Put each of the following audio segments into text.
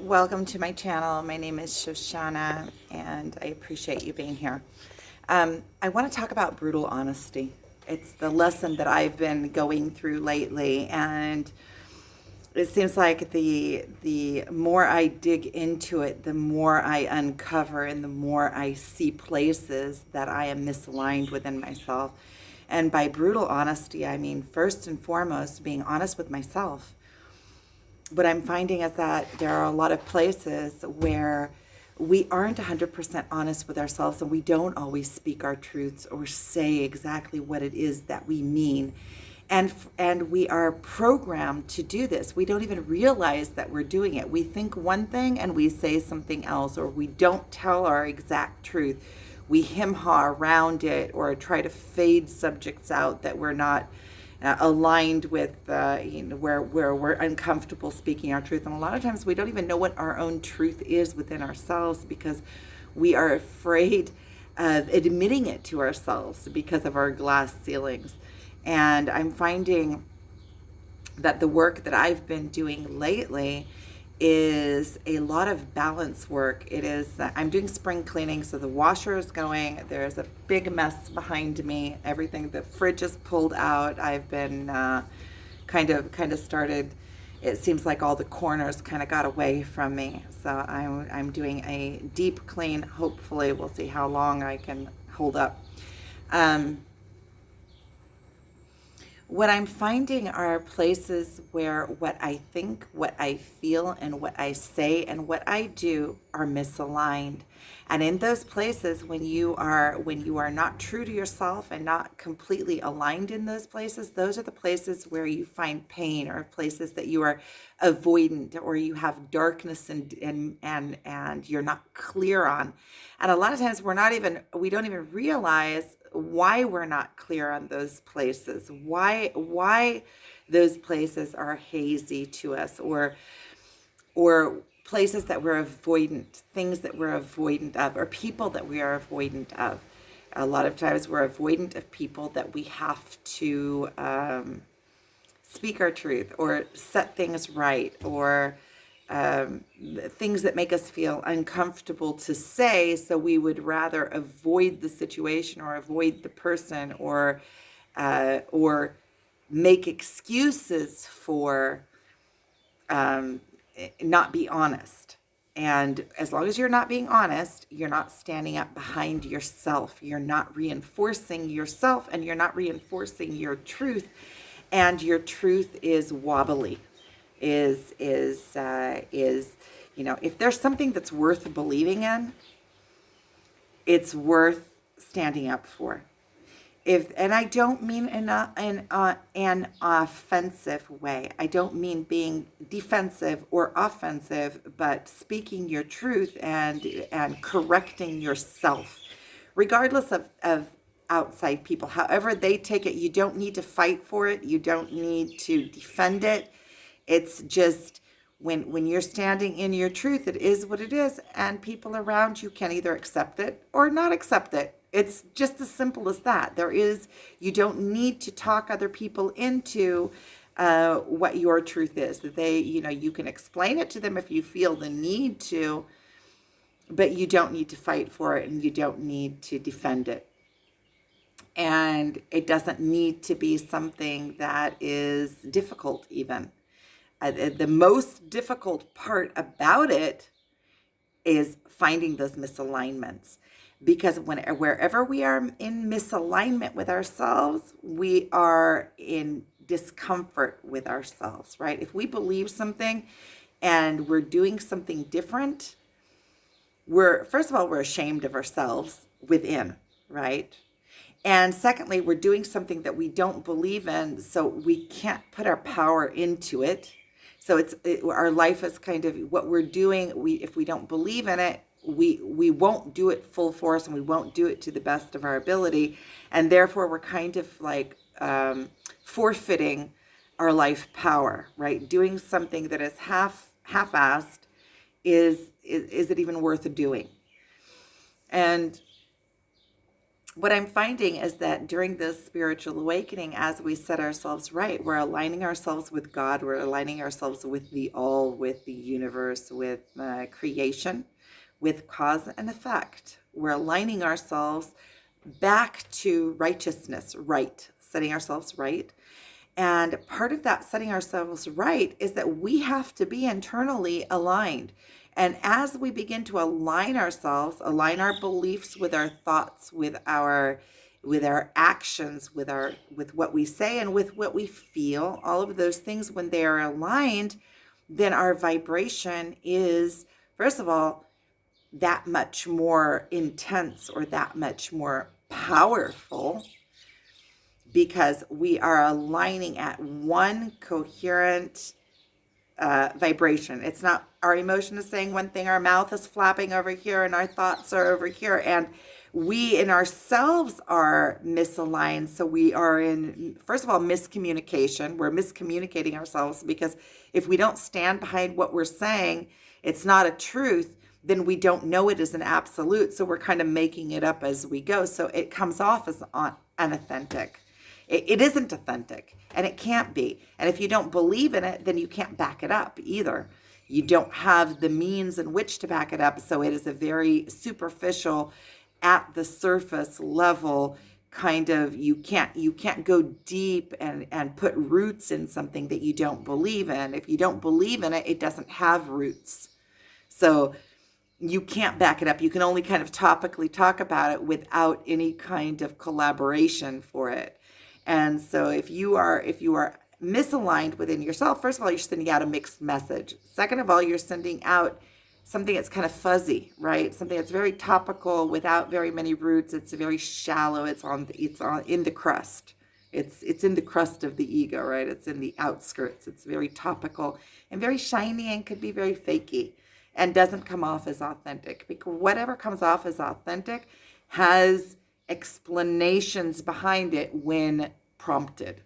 Welcome to my channel. My name is Shoshana, and I appreciate you being here. I want to talk about brutal honesty. It's the lesson that I've been going through lately, and it seems like the more I dig into it, the more I uncover, and the more I see places that I am misaligned within myself. And by brutal honesty, I mean first and foremost being honest with myself. What I'm finding is that there are a lot of places where we aren't 100% honest with ourselves, and we don't always speak our truths or say exactly what it is that we mean. And we are programmed to do this. We don't even realize that we're doing it. We think one thing and we say something else, or we don't tell our exact truth. We hem-haw around it or try to fade subjects out that we're not aligned with, where we're uncomfortable speaking our truth. And a lot of times we don't even know what our own truth is within ourselves because we are afraid of admitting it to ourselves because of our glass ceilings. And I'm finding that the work that I've been doing lately is a lot of balance work. It is, I'm doing spring cleaning, so the washer is going. There's a big mess behind me. Everything, the fridge is pulled out. I've been kind of started. It seems like all the corners kind of got away from me. So I'm doing a deep clean. Hopefully, we'll see how long I can hold up. What I'm finding are places where what I think, what I feel, and what I say and what I do are misaligned. And in those places, when you are not true to yourself and not completely aligned in those places, those are the places where you find pain, or places that you are avoidant, or you have darkness and you're not clear on. And a lot of times we don't even realize why we're not clear on those places, why those places are hazy to us, or places that we're avoidant, things that we're avoidant of, or people that we are avoidant of. A lot of times we're avoidant of people that we have to speak our truth or set things right, or things that make us feel uncomfortable to say, so we would rather avoid the situation or avoid the person, or make excuses for not be honest. And as long as you're not being honest, you're not standing up behind yourself. You're not reinforcing yourself, and you're not reinforcing your truth. And your truth is wobbly. If there's something that's worth believing in, it's worth standing up for. And I don't mean in an offensive way. I don't mean being defensive or offensive, but speaking your truth and correcting yourself, regardless of outside people. However they take it, you don't need to fight for it. You don't need to defend it. It's just when you're standing in your truth, it is what it is, and people around you can either accept it or not accept it. It's just as simple as that. You don't need to talk other people into what your truth is. You can explain it to them if you feel the need to, but you don't need to fight for it, and you don't need to defend it. And it doesn't need to be something that is difficult even. The most difficult part about it is finding those misalignments, because wherever we are in misalignment with ourselves, we are in discomfort with ourselves, right? If we believe something and we're doing something different, first of all, we're ashamed of ourselves within, right? And secondly, we're doing something that we don't believe in, so we can't put our power into it. So our life is kind of what we're doing. If we don't believe in it, we won't do it full force, and we won't do it to the best of our ability, and therefore we're kind of like forfeiting our life power, right? Doing something that is half-assed, is it even worth doing? And what I'm finding is that during this spiritual awakening, as we set ourselves right, we're aligning ourselves with God, we're aligning ourselves with the all, with the universe, with creation, with cause and effect. We're aligning ourselves back to righteousness, right, setting ourselves right. And part of that setting ourselves right is that we have to be internally aligned. And as we begin to align ourselves, align our beliefs with our thoughts, with our actions, with what we say and with what we feel, all of those things, when they are aligned, then our vibration is, first of all, that much more intense or that much more powerful, because we are aligning at one coherent vibration. It's not our emotion is saying one thing, our mouth is flapping over here, and our thoughts are over here. And we in ourselves are misaligned. So we are in, first of all, miscommunication. We're miscommunicating ourselves, because if we don't stand behind what we're saying, it's not a truth, then we don't know it as an absolute. So we're kind of making it up as we go. So it comes off as unauthentic. It isn't authentic, and it can't be. And if you don't believe in it, then you can't back it up either. You don't have the means in which to back it up. So it is a very superficial, at the surface level kind of, you can't go deep and put roots in something that you don't believe in. If you don't believe in it, it doesn't have roots. So you can't back it up. You can only kind of topically talk about it without any kind of collaboration for it. And so if you are misaligned within yourself, first of all, you're sending out a mixed message. Second of all, you're sending out something that's kind of fuzzy, right? Something that's very topical without very many roots. It's very shallow. It's in the crust. It's in the crust of the ego, right? It's in the outskirts. It's very topical and very shiny and could be very fakey and doesn't come off as authentic, because whatever comes off as authentic has explanations behind it when prompted,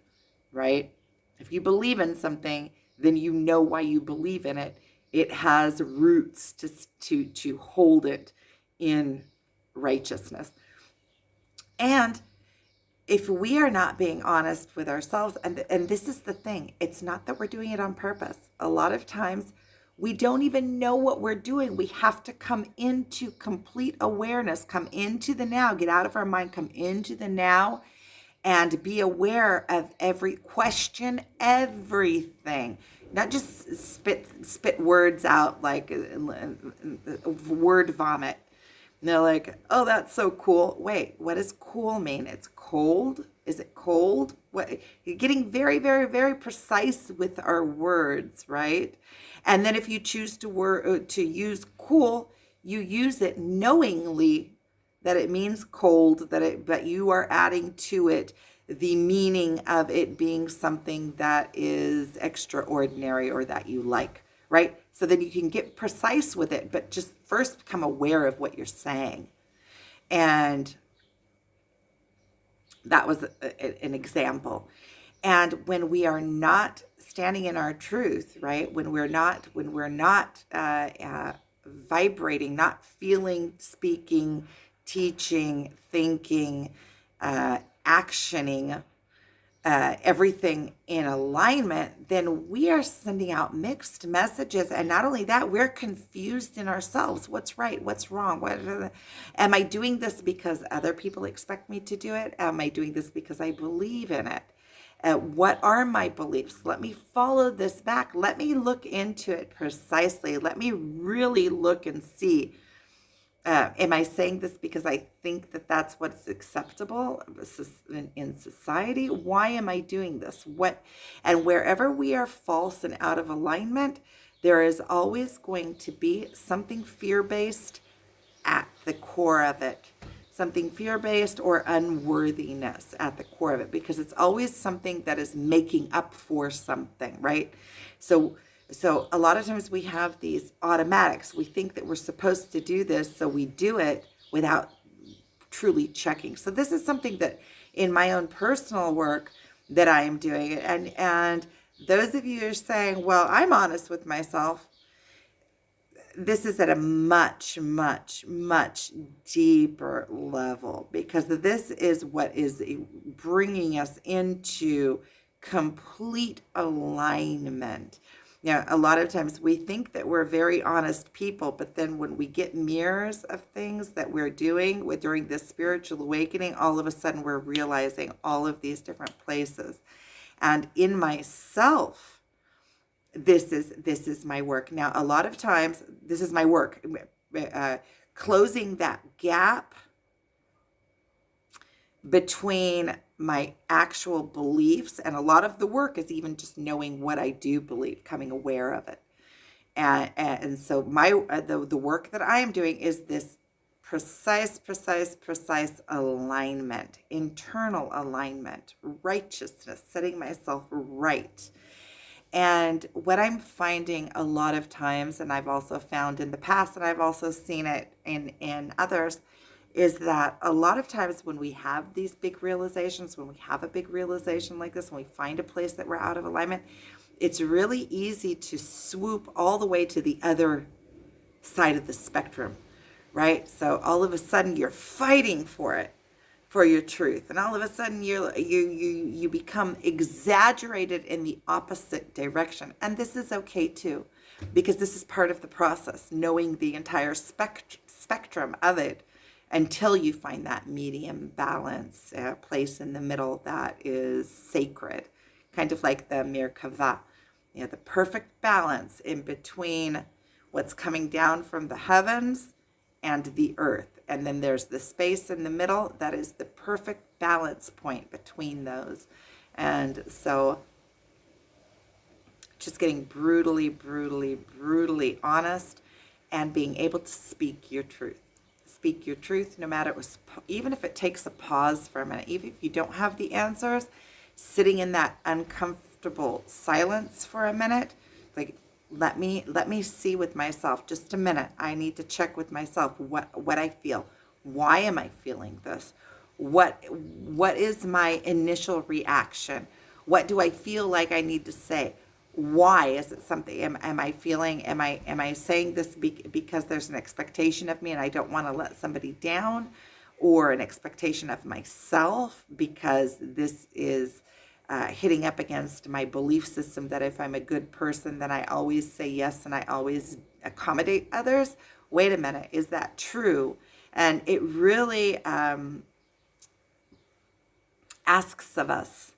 right? If you believe in something, then you know why you believe in it. It has roots to hold it in righteousness. And if we are not being honest with ourselves, and this is the thing, it's not that we're doing it on purpose. A lot of times we don't even know what we're doing. We have to come into complete awareness, come into the now, get out of our mind, come into the now, and be aware of question everything. Not just spit words out like word vomit. And they're like, oh, that's so cool. Wait, what does cool mean? It's cold? Is it cold? What? You're getting very, very, very precise with our words, right? And then if you choose to use cool, you use it knowingly that it means cold, but you are adding to it the meaning of it being something that is extraordinary or that you like, right? So then you can get precise with it, but just first become aware of what you're saying. And that was an example. And when we are not standing in our truth, right? When we're not vibrating, not feeling, speaking, teaching, thinking, actioning, everything in alignment, then we are sending out mixed messages. And not only that, we're confused in ourselves. What's right? What's wrong? Am I doing this because other people expect me to do it? Am I doing this because I believe in it? What are my beliefs? Let me follow this back. Let me look into it precisely. Let me really look and see. Am I saying this because I think that that's what's acceptable in society? Why am I doing this? And wherever we are false and out of alignment, there is always going to be something fear-based at the core of it. Something fear-based or unworthiness at the core of it, because it's always something that is making up for something, right? So a lot of times we have these automatics. We think that we're supposed to do this, so we do it without truly checking. So this is something that in my own personal work that I am doing. And those of you who are saying, well, I'm honest with myself, this is at a much, much, much deeper level, because this is what is bringing us into complete alignment. Now, a lot of times we think that we're very honest people, but then when we get mirrors of things that we're doing during this spiritual awakening, all of a sudden we're realizing all of these different places. And in myself, this is my work. Now, a lot of times, this is my work, closing that gap between my actual beliefs, and a lot of the work is even just knowing what I do believe, becoming aware of it. And so the work that I am doing is this precise alignment, internal alignment, righteousness, setting myself right. And what I'm finding a lot of times, and I've also found in the past, and I've also seen it in others, is that a lot of times when we have these big realizations, when we have a big realization like this, when we find a place that we're out of alignment, it's really easy to swoop all the way to the other side of the spectrum, right? So all of a sudden you're fighting for it, for your truth, and all of a sudden you become exaggerated in the opposite direction. And this is okay too, because this is part of the process, knowing the entire spectrum of it, until you find that medium balance, place in the middle that is sacred, kind of like the Merkava, the perfect balance in between what's coming down from the heavens and the earth. And then there's the space in the middle that is the perfect balance point between those. And so just getting brutally honest, and being able to speak your truth. Speak your truth, no matter even if it takes a pause for a minute, even if you don't have the answers, sitting in that uncomfortable silence for a minute, like, let me see with myself just a minute. I need to check with myself what I feel. Why am I feeling this? What is my initial reaction? What do I feel like I need to say? Why is it something? Am I feeling? Am I saying this because there's an expectation of me and I don't want to let somebody down, or an expectation of myself because this is hitting up against my belief system that if I'm a good person, then I always say yes and I always accommodate others. Wait a minute, is that true? And it really asks of us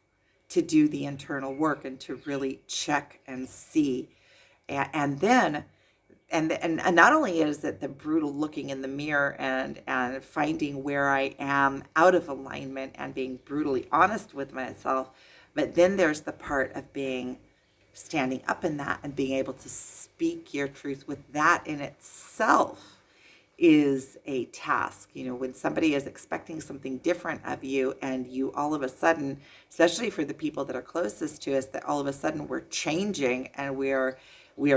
to do the internal work and to really check and see. And then, and not only is it the brutal looking in the mirror and finding where I am out of alignment and being brutally honest with myself, but then there's the part of standing up in that and being able to speak your truth. With that in itself is a task. When somebody is expecting something different of you, and you all of a sudden, especially for the people that are closest to us, that all of a sudden we're changing and we are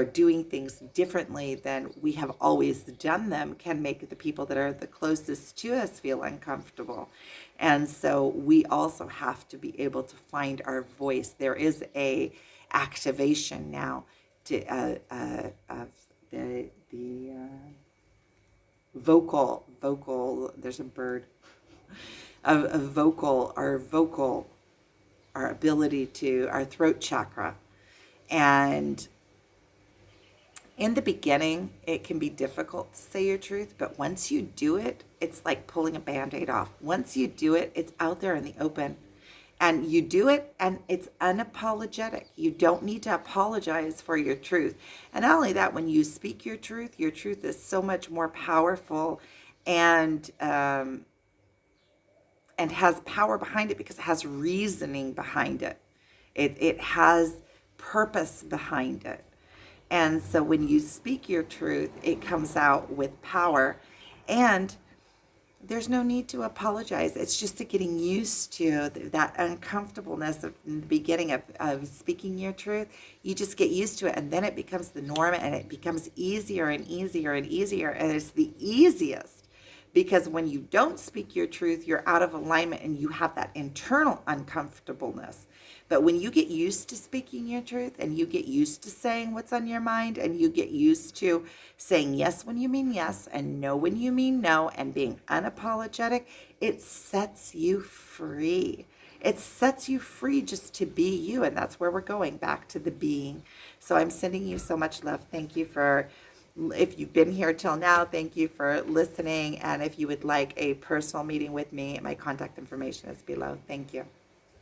doing things differently than we have always done them, can make the people that are the closest to us feel uncomfortable. And so we also have to be able to find our voice. There is a activation now to of the vocal, there's a bird, of vocal, our ability to, our throat chakra. And in the beginning, it can be difficult to say your truth, but once you do it, it's like pulling a Band-Aid off. Once you do it, it's out there in the open. And you do it, and it's unapologetic. You don't need to apologize for your truth. And not only that, when you speak your truth is so much more powerful and has power behind it, because it has reasoning behind it. It has purpose behind it. And so when you speak your truth, it comes out with power, and there's no need to apologize. It's just getting used to that uncomfortableness in the beginning of speaking your truth. You just get used to it, and then it becomes the norm, and it becomes easier and easier and easier. And it's the easiest Because when you don't speak your truth, you're out of alignment and you have that internal uncomfortableness. But when you get used to speaking your truth and you get used to saying what's on your mind and you get used to saying yes when you mean yes and no when you mean no and being unapologetic, it sets you free. It sets you free just to be you. And that's where we're going, back to the being. So I'm sending you so much love. Thank you for, if you've been here till now, thank you for listening. And if you would like a personal meeting with me, my contact information is below. Thank you.